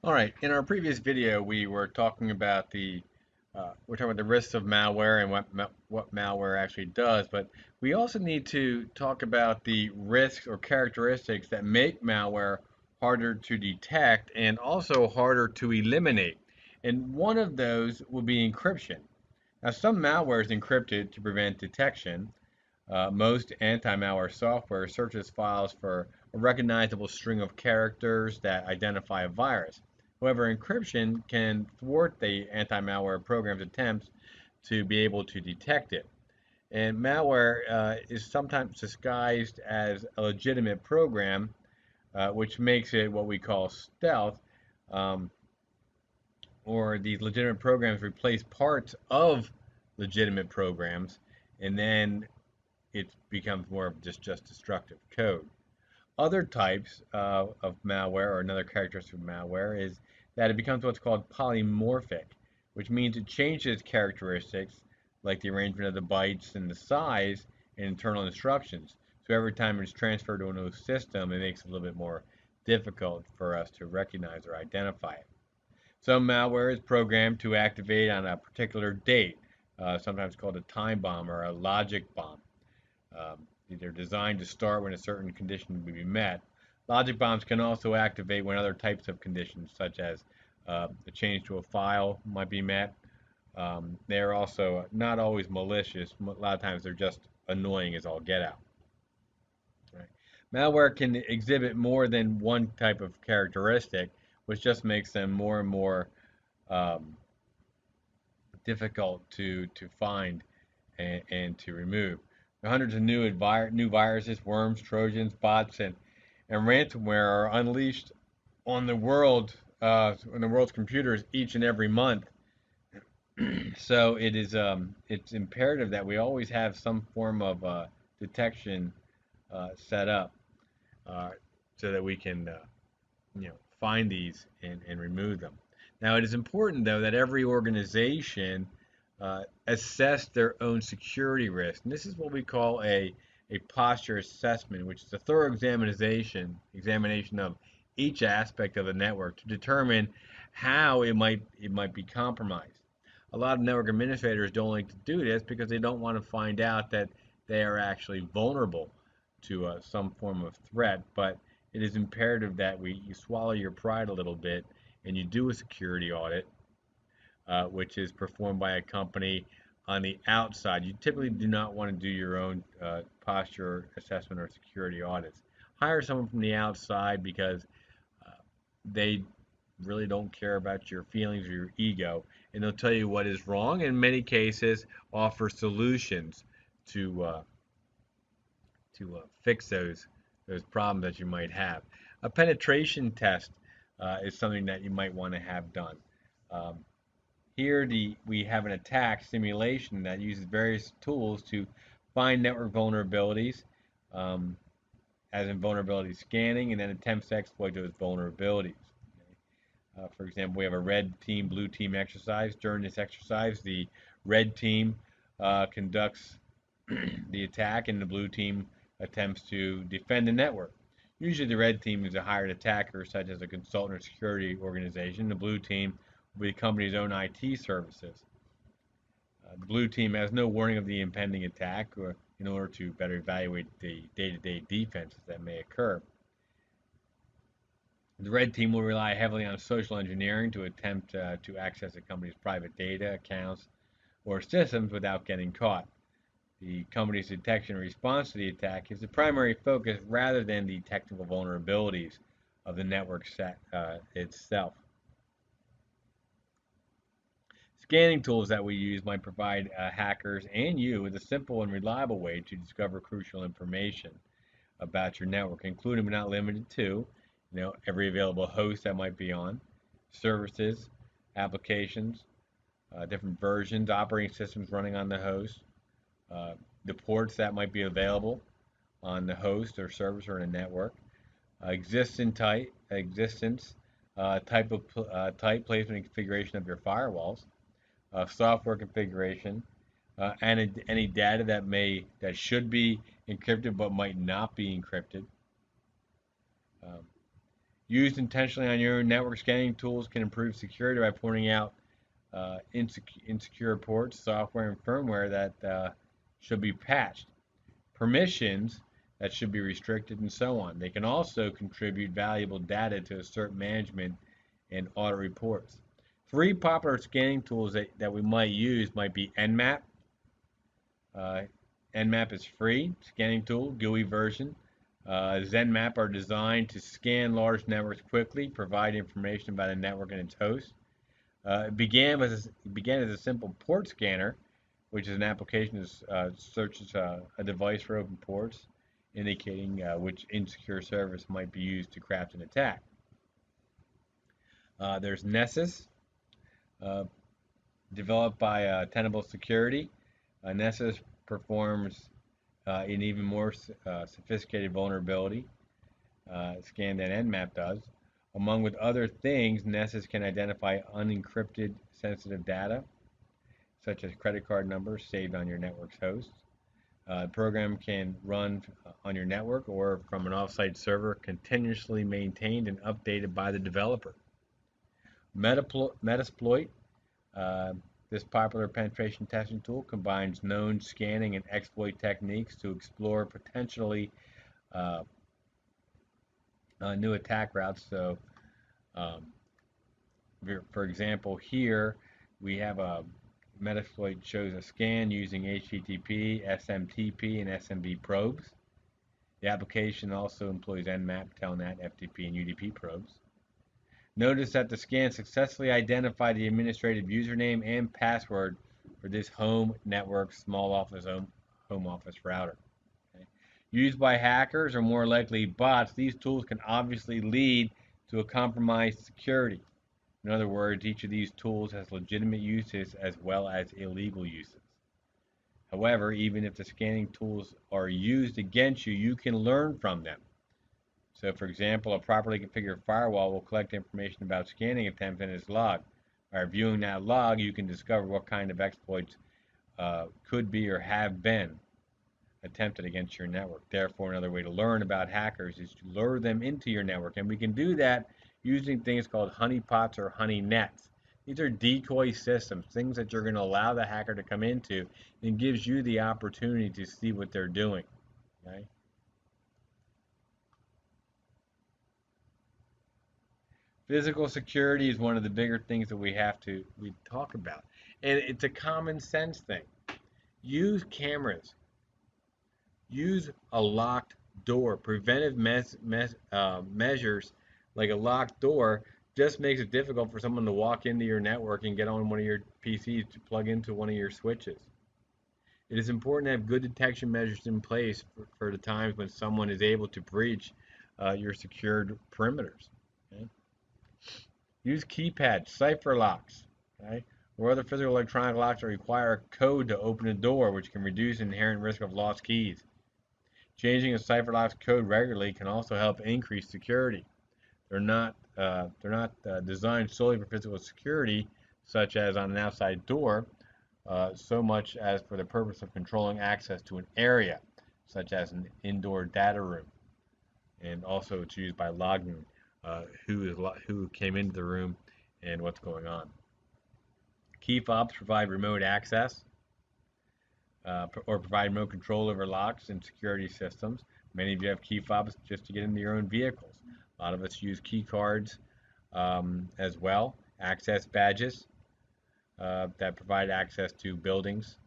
All right. In our previous video, we were talking about the risks of malware and what malware actually does. But we also need to talk about the risks or characteristics that make malware harder to detect and also harder to eliminate. And one of those will be encryption. Now, some malware is encrypted to prevent detection. Most anti-malware software searches files for a recognizable string of characters that identify a virus. However, encryption can thwart the anti-malware program's attempts to be able to detect it. And malware is sometimes disguised as a legitimate program, which makes it what we call stealth, um, or these legitimate programs replace parts of legitimate programs, and then it becomes more of just destructive code. Other types of malware, or another characteristic of malware, is that it becomes what's called polymorphic, which means it changes characteristics like the arrangement of the bytes and the size and internal instructions. So every time it's transferred to a new system, it makes it a little bit more difficult for us to recognize or identify it. Some malware is programmed to activate on a particular date, sometimes called a time bomb or a logic bomb. They're designed to start when a certain condition will be met. Logic bombs can also activate when other types of conditions, such as a change to a file, might be met. They're also not always malicious. A lot of times they're just annoying as all get out. Right? Malware can exhibit more than one type of characteristic, which just makes them more and more um, difficult to find and to remove. There are hundreds of new viruses, worms, trojans, bots, and ransomware are unleashed on the world's computers each and every month. So it's imperative that we always have some form of detection set up uh, so that we can find these and remove them. Now, it is important, though, that every organization assess their own security risk. And this is what we call a posture assessment, which is a thorough examination of each aspect of the network to determine how it might be compromised. A lot of network administrators don't like to do this because they don't want to find out that they are actually vulnerable to some form of threat. But it is imperative that you swallow your pride a little bit and you do a security audit, which is performed by a company on the outside. You typically do not want to do your own posture assessment or security audits. Hire someone from the outside because uh, they really don't care about your feelings or your ego, and they'll tell you what is wrong. In many cases, offer solutions to fix those problems that you might have. A penetration test is something that you might want to have done. Um, Here, we have an attack simulation that uses various tools to find network vulnerabilities, um, as in vulnerability scanning, and then attempts to exploit those vulnerabilities. For example, we have a red team, blue team exercise. During this exercise, the red team conducts the attack, and the blue team attempts to defend the network. Usually, the red team is a hired attacker, such as a consultant or security organization. The blue team will be the company's own IT services. The blue team has no warning of the impending attack in order to better evaluate the day-to-day defenses that may occur. The red team will rely heavily on social engineering to attempt to access the company's private data, accounts, or systems without getting caught. The company's detection and response to the attack is the primary focus rather than the technical vulnerabilities of the network itself. Scanning tools that we use might provide hackers and you with a simple and reliable way to discover crucial information about your network, including but not limited to, every available host that might be on, services, applications, different versions, operating systems running on the host, uh, the ports that might be available on the host or service or in a network, existence, type, placement, and configuration of your firewalls, software configuration, and any data that should be encrypted but might not be encrypted. Um, Used intentionally on your own network, scanning tools can improve security by pointing out insecure ports, software, and firmware that should be patched, permissions that should be restricted, and so on. They can also contribute valuable data to assert management and audit reports. Three popular scanning tools that we might use might be Nmap. Uh, Nmap is free scanning tool, GUI version. ZenMap are designed to scan large networks quickly, provide information about a network and its host. It began as a simple port scanner, which is an application that searches a device for open ports, indicating which insecure service might be used to craft an attack. There's Nessus, uh, developed by Tenable Security. Nessus performs an even more sophisticated vulnerability scan than Nmap does. Among with other things, Nessus can identify unencrypted sensitive data, such as credit card numbers saved on your network's host. The program can run on your network or from an offsite server, continuously maintained and updated by the developer. Metasploit, uh, this popular penetration testing tool, combines known scanning and exploit techniques to explore potentially uh, new attack routes. So, um, for example, here we have a Metasploit shows a scan using HTTP, SMTP, and SMB probes. The application also employs Nmap, Telnet, FTP, and UDP probes. Notice that the scan successfully identified the administrative username and password for this home network small office home office router. Okay. Used by hackers or more likely bots, these tools can obviously lead to a compromised security. In other words, each of these tools has legitimate uses as well as illegal uses. However, even if the scanning tools are used against you, you can learn from them. So, for example, a properly configured firewall will collect information about scanning attempts in its log. By reviewing that log, you can discover what kind of exploits could be or have been attempted against your network. Therefore, another way to learn about hackers is to lure them into your network. And we can do that using things called honeypots or honey nets. These are decoy systems, things that you're going to allow the hacker to come into and gives you the opportunity to see what they're doing. Okay? Physical security is one of the bigger things that we talk about. And it's a common sense thing. Use cameras. Use a locked door. Preventive measures like a locked door just makes it difficult for someone to walk into your network and get on one of your PCs to plug into one of your switches. It is important to have good detection measures in place for the times when someone is able to breach your secured perimeters. Okay? Use keypads, cipher locks, okay? Or other physical electronic locks that require a code to open a door, which can reduce inherent risk of lost keys. Changing a cipher lock's code regularly can also help increase security. They're not designed solely for physical security, such as on an outside door, so much as for the purpose of controlling access to an area, such as an indoor data room. And also it's used by logging who came into the room and what's going on. Key fobs provide remote access or provide remote control over locks and security systems. Many of you have key fobs just to get into your own vehicles. A lot of us use key cards as well, access badges that provide access to buildings.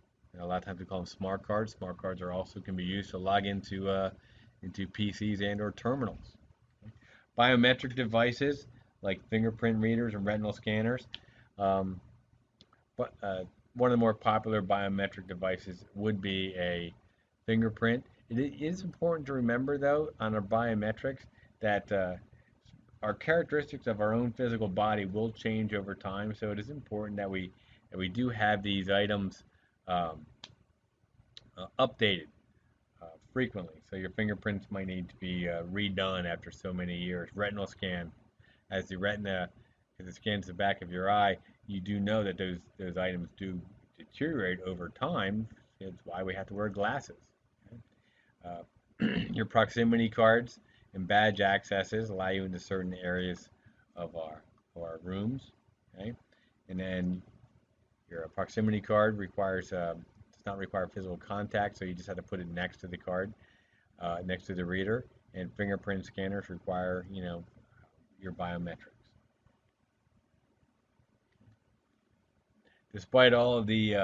A lot of times we call them smart cards. Smart cards are also can be used to log into PCs and or terminals. Biometric devices like fingerprint readers and retinal scanners. Um, but one of the more popular biometric devices would be a fingerprint. It is important to remember, though, on our biometrics that our characteristics of our own physical body will change over time. So it is important that we do have these items um, updated frequently. So your fingerprints might need to be redone after so many years. Retinal scan, as the retina, as it scans the back of your eye, you do know that those items do deteriorate over time. It's why we have to wear glasses. Okay? Your proximity cards and badge accesses allow you into certain areas of our rooms. Okay, and then your proximity card does not require physical contact, so you just have to put it next to the card, next to the reader. And fingerprint scanners require, your biometrics. Despite all of the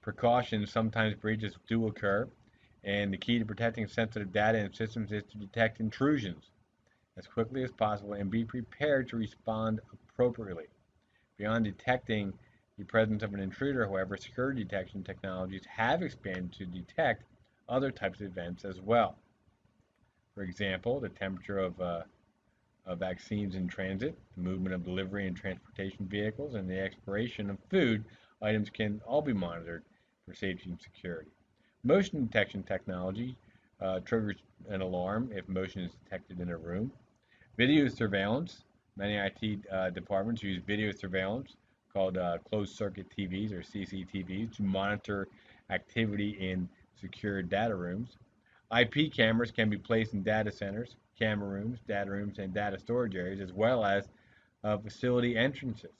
precautions, sometimes breaches do occur, and the key to protecting sensitive data and systems is to detect intrusions as quickly as possible and be prepared to respond appropriately. Beyond detecting the presence of an intruder, however, security detection technologies have expanded to detect other types of events as well. For example, the temperature of vaccines in transit, the movement of delivery and transportation vehicles, and the expiration of food items can all be monitored for safety and security. Motion detection technology triggers an alarm if motion is detected in a room. Video surveillance. Many IT departments use video surveillance called closed circuit TVs or CCTVs to monitor activity in secure data rooms. IP cameras can be placed in data centers, camera rooms, data rooms, and data storage areas, as well as facility entrances.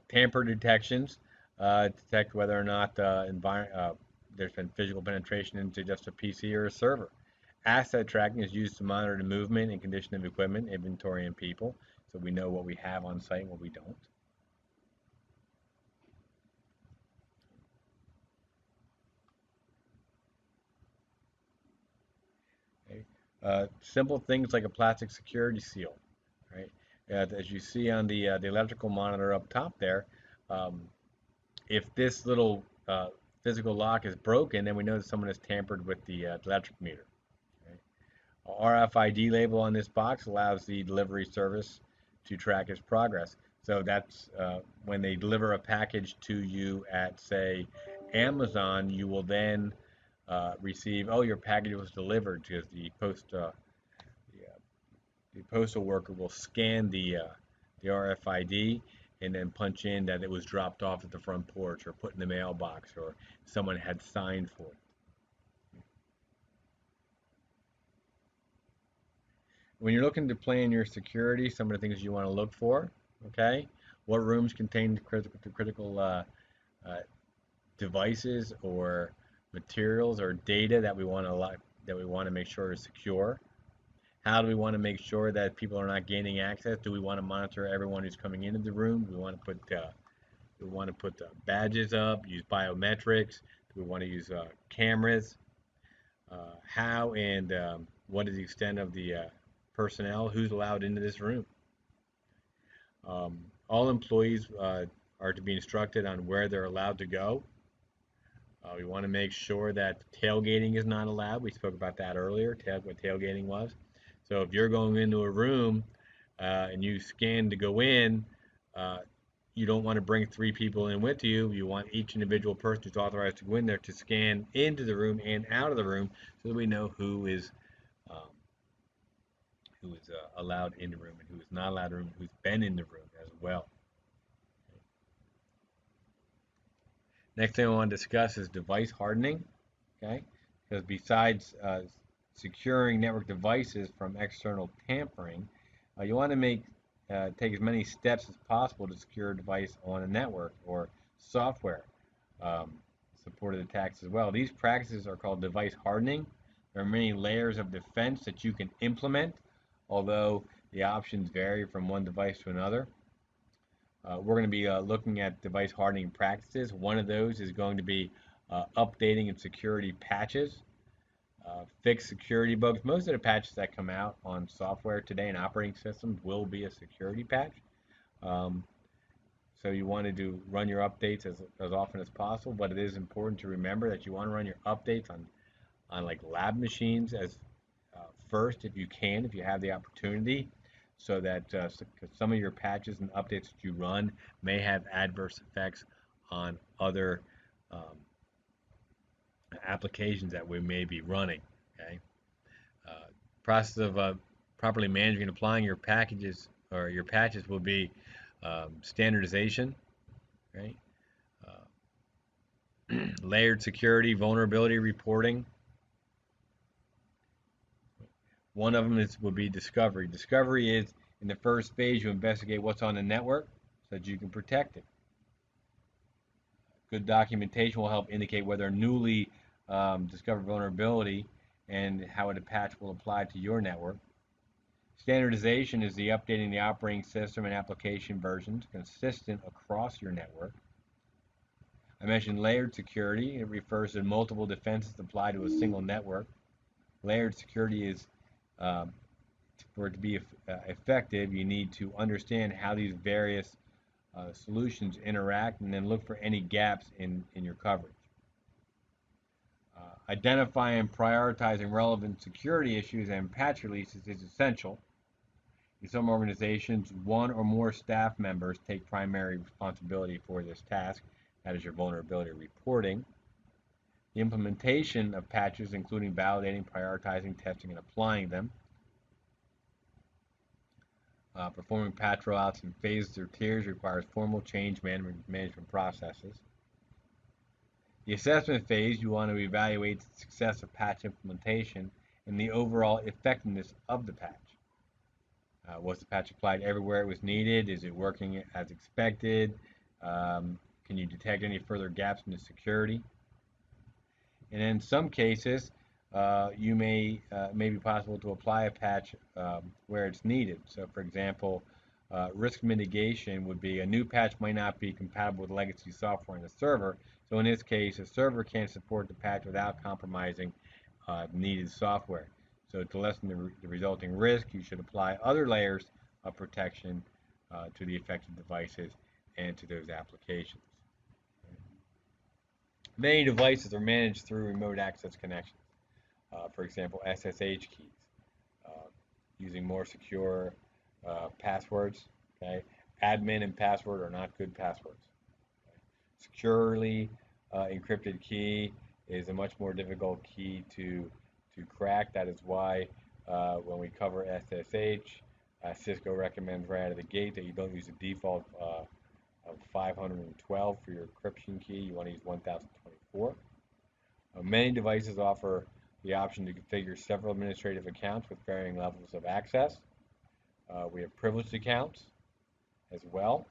Tamper detections detect whether or not there's been physical penetration into just a PC or a server. Asset tracking is used to monitor the movement and condition of equipment, inventory, and people, so we know what we have on site and what we don't. Okay. Simple things like a plastic security seal, right? As you see on the electrical monitor up top there, um, if this little physical lock is broken, then we know that someone has tampered with the electric meter. Right? A RFID label on this box allows the delivery service to track its progress. So that's when they deliver a package to you at, say, Amazon, you will then receive, oh, your package was delivered because the postal worker will scan the RFID and then punch in that it was dropped off at the front porch or put in the mailbox or someone had signed for it. When you're looking to plan your security, some of the things you want to look for, okay? What rooms contain critical uh, devices or materials or data that we want to make sure is secure? How do we want to make sure that people are not gaining access? Do we want to monitor everyone who's coming into the room? Do we want to put badges up? Use biometrics? Do we want to use cameras? How and what is the extent of the personnel? Who's allowed into this room? All employees are to be instructed on where they're allowed to go. We want to make sure that tailgating is not allowed. We spoke about that earlier, what tailgating was. So if you're going into a room and you scan to go in, uh, you don't want to bring three people in with you. You want each individual person who's authorized to go in there to scan into the room and out of the room so that we know um, who is allowed in the room and who is not allowed in the room, who's been in the room as well. Next thing I want to discuss is device hardening. Okay, because besides securing network devices from external tampering, you want to take as many steps as possible to secure a device on a network or software um, supported attacks as well. These practices are called device hardening. There are many layers of defense that you can implement, although the options vary from one device to another. We're going to be looking at device hardening practices. One of those is going to be updating and security patches, fix security bugs. Most of the patches that come out on software today and operating systems will be a security patch. Um, so you want to run your updates as often as possible, but it is important to remember that you want to run your updates on like lab machines as first if you can, if you have the opportunity, so that some of your patches and updates that you run may have adverse effects on other um, applications that we may be running. Okay, uh, process of properly managing and applying your packages or your patches will be standardization, right? Layered security, vulnerability reporting, One of them would be discovery. Discovery is in the first phase you investigate what's on the network so that you can protect it. Good documentation will help indicate whether a newly discovered vulnerability and how a patch will apply to your network. Standardization is the updating the operating system and application versions consistent across your network. I mentioned layered security. It refers to multiple defenses applied to a single network. Layered security is for it to be effective, you need to understand how these various solutions interact and then look for any gaps in your coverage. Identifying and prioritizing relevant security issues and patch releases is essential. In some organizations, one or more staff members take primary responsibility for this task. That is your vulnerability reporting. The implementation of patches, including validating, prioritizing, testing, and applying them. Performing patch rollouts in phases or tiers requires formal change management processes. The assessment phase, you want to evaluate the success of patch implementation and the overall effectiveness of the patch. Was the patch applied everywhere it was needed? Is it working as expected? Can you detect any further gaps in the security? And in some cases, you may be possible to apply a patch where it's needed. So, for example, risk mitigation would be a new patch might not be compatible with legacy software in the server. So in this case, a server can't support the patch without compromising needed software. So to lessen the resulting risk, you should apply other layers of protection to the affected devices and to those applications. Many devices are managed through remote access connections. For example, SSH keys, using more secure passwords. Okay, admin and password are not good passwords. Okay? Securely encrypted key is a much more difficult key to crack. That is why when we cover SSH, Cisco recommends right out of the gate that you don't use the default of 512 for your encryption key. You want to use 1024. Many devices offer the option to configure several administrative accounts with varying levels of access. We have privileged accounts as well.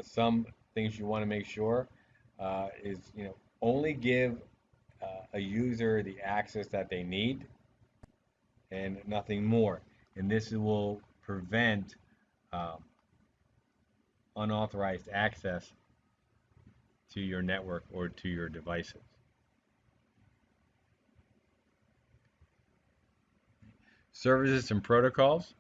Some things you want to make sure is only give a user the access that they need and nothing more. And this will prevent unauthorized access to your network or to your devices. Services and protocols.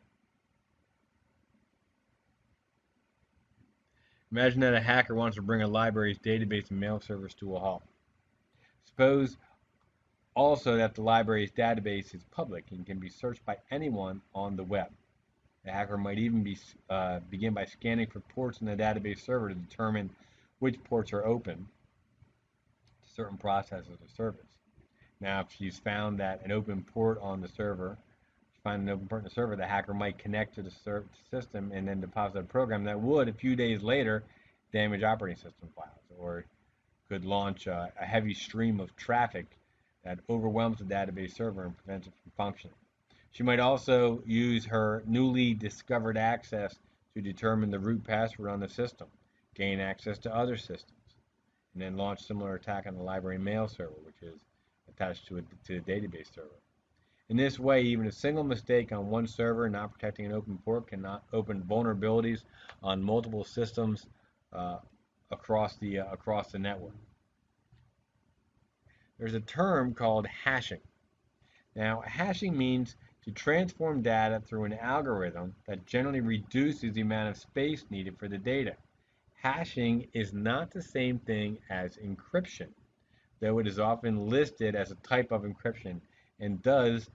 Imagine that a hacker wants to bring a library's database and mail service to a halt. Suppose also that the library's database is public and can be searched by anyone on the web. The hacker might even begin by scanning for ports in the database server to determine which ports are open to certain processes or service. Now, if she's found that an open port on the server, the hacker might connect to the system and then deposit a program that would, a few days later, damage operating system files, or could launch a heavy stream of traffic that overwhelms the database server and prevents it from functioning. She might also use her newly discovered access to determine the root password on the system, gain access to other systems, and then launch similar attack on the library mail server, which is attached to the database server. In this way, even a single mistake on one server not protecting an open port cannot open vulnerabilities on multiple systems across the network. There's a term called hashing. Now, hashing means to transform data through an algorithm that generally reduces the amount of space needed for the data. Hashing is not the same thing as encryption, though it is often listed as a type of encryption and does,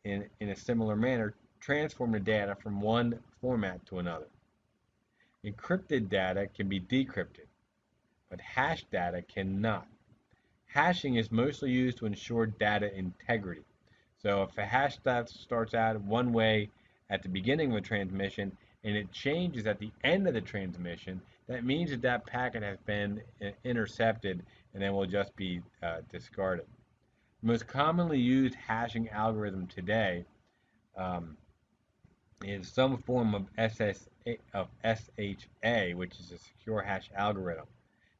in a similar manner, transform the data from one format to another. Encrypted data can be decrypted, but hashed data cannot. Hashing is mostly used to ensure data integrity. So if a hash starts out one way at the beginning of a transmission and it changes at the end of the transmission, that means that packet has been intercepted and then will just be discarded. The most commonly used hashing algorithm today um, is some form of SHA, which is a secure hash algorithm.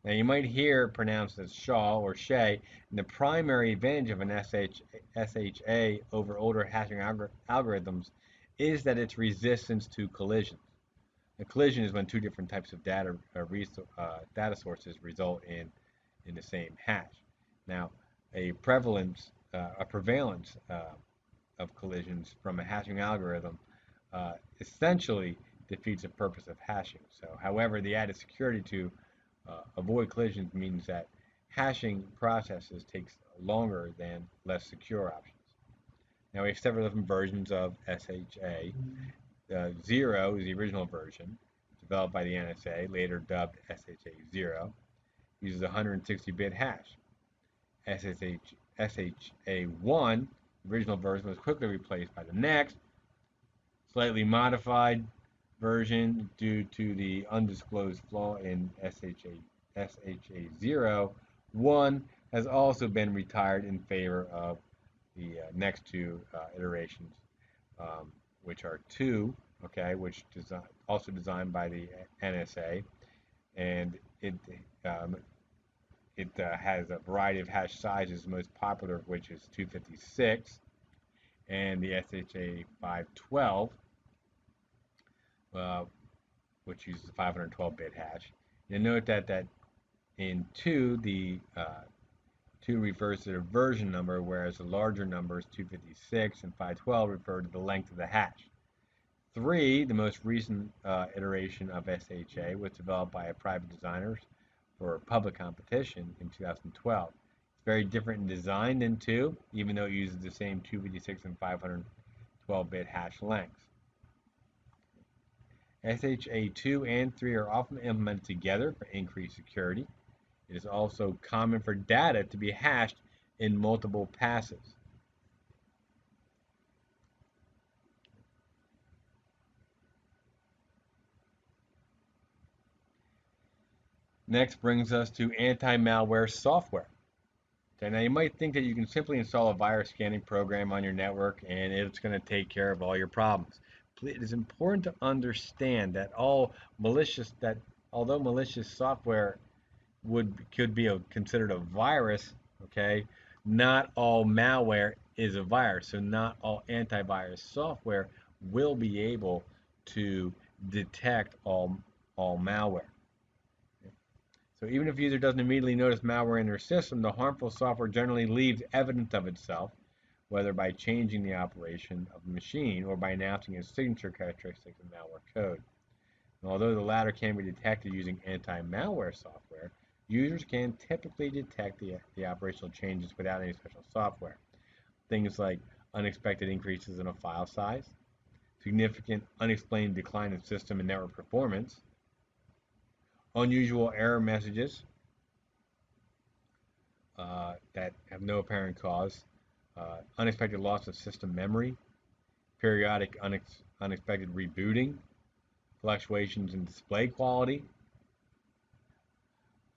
Now you might hear it pronounced as Shaw or Shay, and the primary advantage of an SHA over older hashing algorithms is that its resistance to collisions. A collision is when two different types of data sources result in the same hash. Now, a prevalence of collisions from a hashing algorithm essentially defeats the purpose of hashing. So, however, the added security to avoid collisions means that hashing processes takes longer than less secure options. Now, we have several different versions of SHA. 0 is the original version, developed by the NSA, later dubbed SHA 0, uses a 160-bit hash. SHA 1, the original version, was quickly replaced by the next, slightly modified version due to the undisclosed flaw in SHA 0. 1 has also been retired in favor of the next two iterations, which are 2, okay, which also designed by the NSA, and um, it has a variety of hash sizes, most popular of which is 256, and the SHA 512, uh, which uses a 512-bit hash. You'll note that in 2, the 2 refers to the version number, whereas the larger numbers 256 and 512 refer to the length of the hash. 3, the most recent iteration of SHA, was developed by private designers for public competition in 2012. It's very different in design than 2, even though it uses the same 256 and 512-bit hash lengths. SHA 2 and 3 are often implemented together for increased security. It is also common for data to be hashed in multiple passes. Next brings us to anti-malware software. Okay, now you might think that you can simply install a virus scanning program on your network and it's going to take care of all your problems. It is important to understand that although malicious software could be considered a virus, okay, not all malware is a virus. So not all antivirus software will be able to detect all malware. So even if the user doesn't immediately notice malware in their system, the harmful software generally leaves evidence of itself, whether by changing the operation of the machine or by announcing its signature characteristics in malware code. And although the latter can be detected using anti-malware software, users can typically detect the operational changes without any special software. Things like unexpected increases in a file size, significant unexplained decline in system and network performance, unusual error messages that have no apparent cause, unexpected loss of system memory, periodic unexpected rebooting, fluctuations in display quality.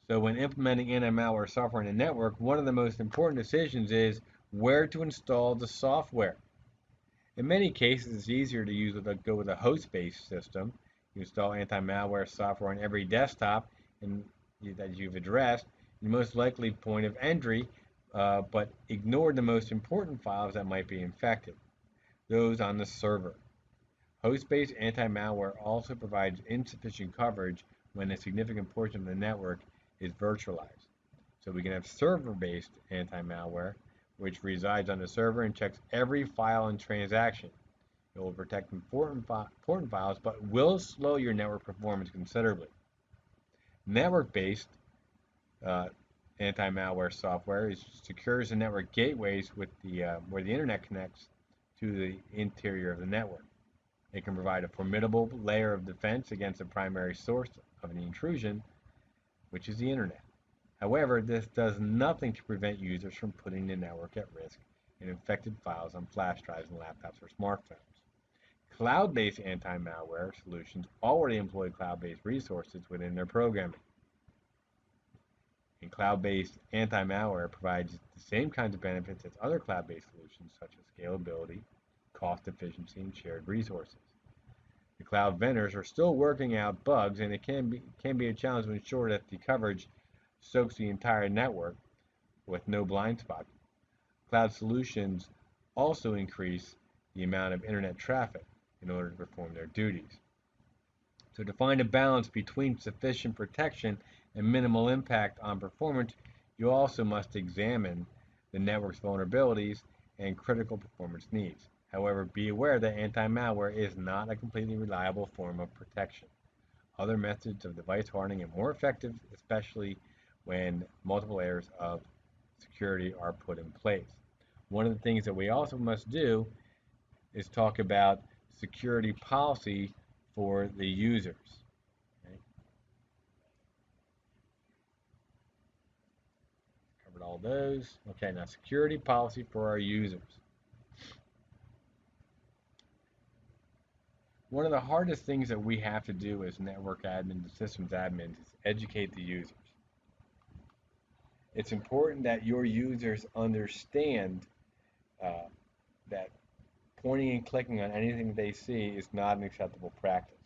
So when implementing anti-malware software in a network, one of the most important decisions is where to install the software. In many cases, it's easier to go with a host-based system. You install anti-malware software on every desktop that you've addressed, the most likely point of entry, but ignore the most important files that might be infected, those on the server. Host-based anti-malware also provides insufficient coverage when a significant portion of the network is virtualized. So we can have server-based anti-malware, which resides on the server and checks every file and transaction. It will protect important files, but will slow your network performance considerably. Network-based anti-malware software secures the network gateways where the internet connects to the interior of the network. It can provide a formidable layer of defense against the primary source of an intrusion, which is the internet. However, this does nothing to prevent users from putting the network at risk in infected files on flash drives and laptops or smartphones. Cloud-based anti-malware solutions already employ cloud-based resources within their programming. And cloud-based anti-malware provides the same kinds of benefits as other cloud-based solutions, such as scalability, cost efficiency, and shared resources. The cloud vendors are still working out bugs, and it can be a challenge to ensure that the coverage soaks the entire network with no blind spots. Cloud solutions also increase the amount of internet traffic in order to perform their duties. So to find a balance between sufficient protection and minimal impact on performance, you also must examine the network's vulnerabilities and critical performance needs. However, be aware that anti-malware is not a completely reliable form of protection. Other methods of device hardening are more effective, especially when multiple layers of security are put in place. One of the things that we also must do is talk about security policy for the users. Okay? Covered all those. Okay, now security policy for our users. One of the hardest things that we have to do as network admins and systems admins is educate the users. It's important that your users understand that pointing and clicking on anything they see is not an acceptable practice.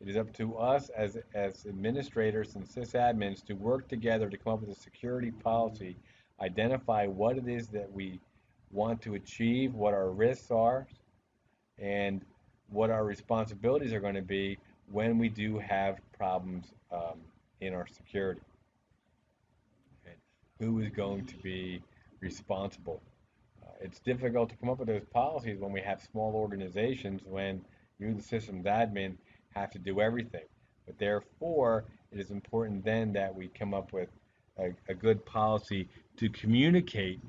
It is up to us as administrators and sysadmins to work together to come up with a security policy, identify what it is that we want to achieve, what our risks are, and what our responsibilities are going to be when we do have problems in our security. And who is going to be responsible? It's difficult to come up with those policies when we have small organizations, when you, the systems admin, have to do everything. But therefore, it is important then that we come up with a good policy to communicate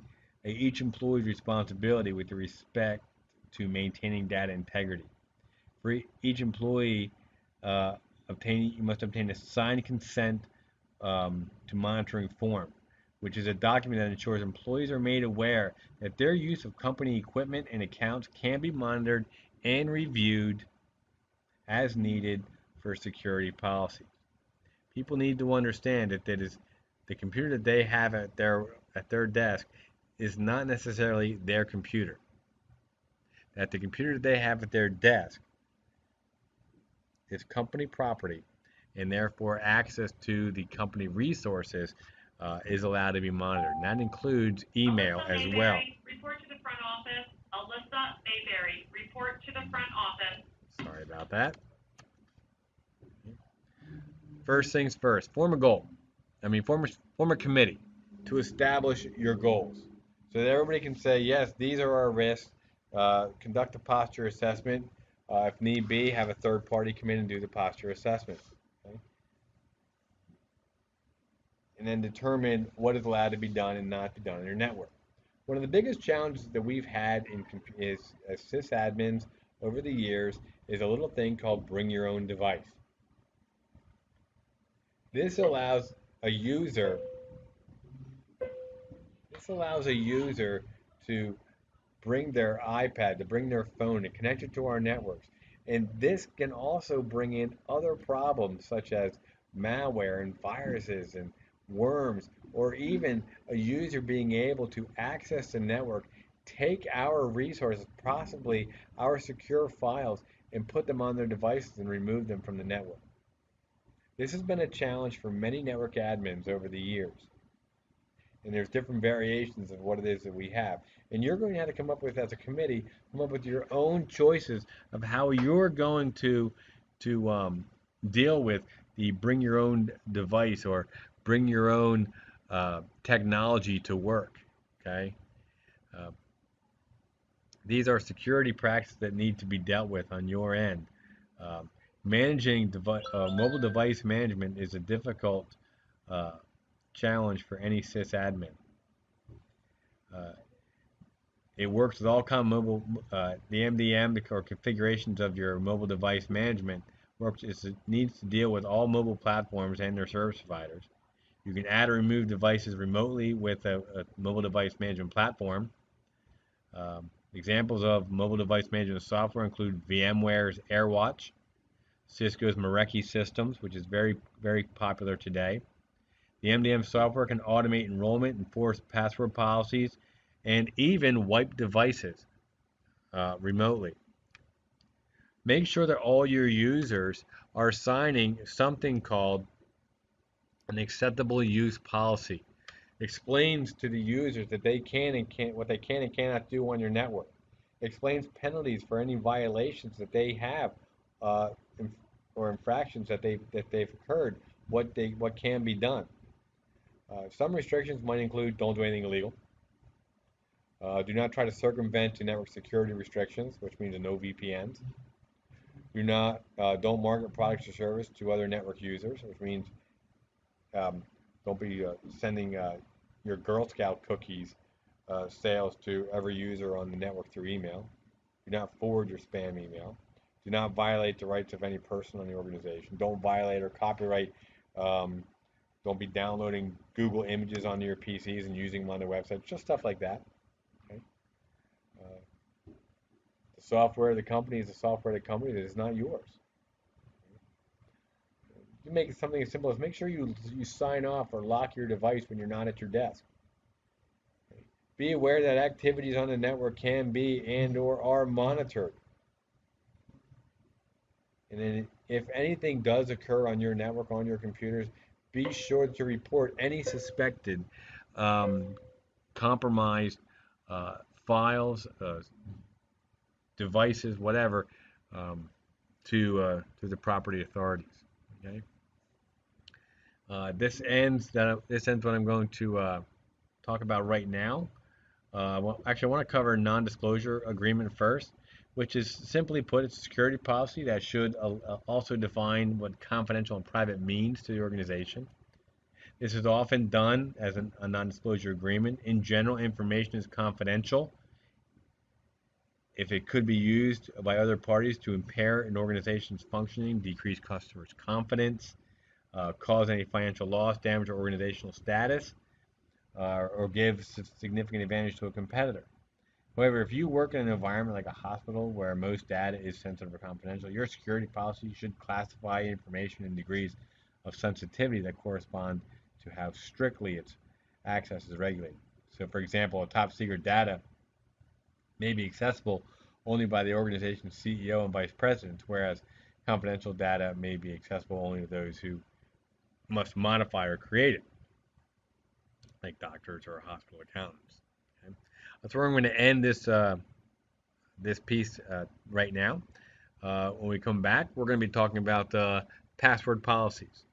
each employee's responsibility with respect to maintaining data integrity. For each employee, you must obtain a signed consent to monitoring form, which is a document that ensures employees are made aware that their use of company equipment and accounts can be monitored and reviewed as needed for security policy. People need to understand that the computer that they have at their desk is not necessarily their computer. That the computer that they have at their desk is company property, and therefore access to the company resources is allowed to be monitored. And that includes email Alyssa as Mayberry, well. report to the front office. Alyssa Mayberry, report to the front office. Sorry about that. First things first, form a committee to establish your goals. So that everybody can say, yes, these are our risks, conduct a posture assessment. If need be, have a third party come in and do the posture assessment. Okay? And then determine what is allowed to be done and not be done in your network. One of the biggest challenges that we've had as sysadmins over the years is a little thing called bring your own device. This allows a user to bring their iPad, to bring their phone, and connect it to our networks. And this can also bring in other problems such as malware and viruses and worms, or even a user being able to access the network, take our resources, possibly our secure files, and put them on their devices and remove them from the network. This has been a challenge for many network admins over the years. And there's different variations of what it is that we have. And you're going to have to come up with, as a committee, come up with your own choices of how you're going to deal with the bring your own device or bring your own technology to work. Okay. These are security practices that need to be dealt with on your end. Managing mobile device management is a difficult challenge for any sysadmin. It works with all common mobile, the MDM or configurations of your mobile device management needs to deal with all mobile platforms and their service providers. You can add or remove devices remotely with a mobile device management platform. Examples of mobile device management software include VMware's AirWatch, Cisco's Meraki systems, which is very, very popular today. The MDM software can automate enrollment, enforce password policies, and even wipe devices remotely. Make sure that all your users are signing something called an acceptable use policy. Explains to the users that they can and can't what they can and cannot do on your network. Explains penalties for any violations that they have uh, or infractions that they've occurred. What can be done. Some restrictions might include don't do anything illegal. Do not try to circumvent network security restrictions, which means no VPNs. Don't market products or service to other network users, which means um, don't be sending your Girl Scout cookies sales to every user on the network through email. Do not forward your spam email. Do not violate the rights of any person on the organization. Don't violate or copyright. Um, don't be downloading Google images onto your PCs and using them on their websites. Just stuff like that. Okay? Uh, the software of the company is the software of the company that is not yours. You make it something as simple as make sure you sign off or lock your device when you're not at your desk. Be aware that activities on the network can be and or are monitored. And then if anything does occur on your network, on your computers, be sure to report any suspected um, compromised uh, files, devices, whatever, um, to the property authorities. Okay. This ends what I'm going to talk about right now. Actually, I want to cover non-disclosure agreement first, which is simply put, it's a security policy that should also define what confidential and private means to the organization. This is often done as a non-disclosure agreement. In general, information is confidential if it could be used by other parties to impair an organization's functioning, decrease customers' confidence, cause any financial loss, damage or organizational status, or give significant advantage to a competitor. However, if you work in an environment like a hospital where most data is sensitive or confidential, your security policy should classify information in degrees of sensitivity that correspond to how strictly its access is regulated. So, for example, a top secret data may be accessible only by the organization's CEO and vice presidents, whereas confidential data may be accessible only to those who must modify or create it, like doctors or hospital accountants. Okay? That's where I'm going to end this piece right now. When we come back, we're going to be talking about password policies.